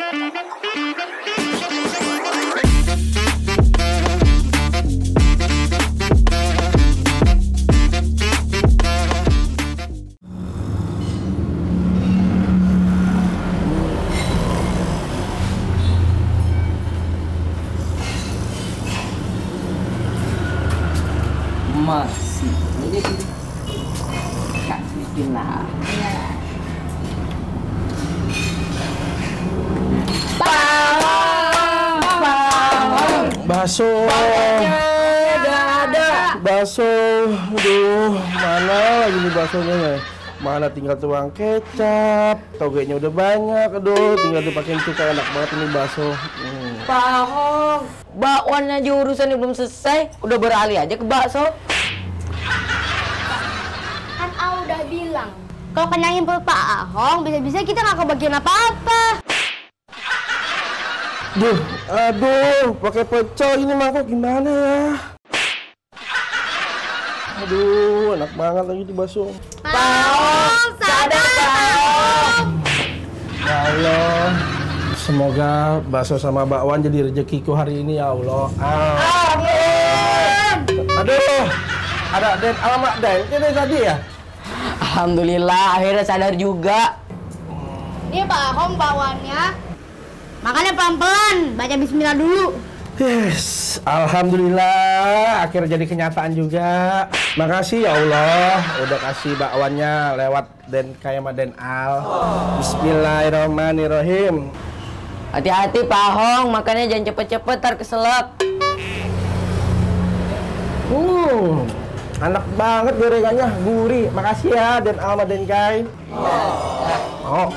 Masih ini kasih lah. Bakso. Ada. Bakso. Aduh, mana lagi nih baksonya ya? Mana tinggal tuang kecap, togenya udah banyak, aduh tinggal dipakein cuka, enak banget ini bakso. Pak Ahong, bakwannya aja urusannya belum selesai, udah beralih aja ke bakso. Kan A udah bilang, kalau kenyangin perut Pak Ahong, bisa-bisa kita nggak kebagian apa-apa. Aduh, pakai pecel ini mangkok gimana ya? Aduh, enak banget lagi di bakso. Pak Ahong, sadar Pak Ahong. Ya Allah, semoga bakso sama bakwan jadi rezekiku hari ini ya Allah. Amin. Aduh, ada Den, alamak Den, itu dari tadi ya? Alhamdulillah, akhirnya sadar juga. Ini Pak Ahong bawaannya. Makannya pelan-pelan, baca bismillah dulu. Yes, alhamdulillah akhirnya jadi kenyataan juga. Makasih ya Allah udah kasih bakwannya lewat Den kayak sama Den Al. Bismillahirrahmanirrahim. Hati-hati Pak Ahong, makannya jangan cepet-cepet, ntar keselak. Enak banget gorengannya, gurih. Makasih ya Den Al sama Den Kai. Oh.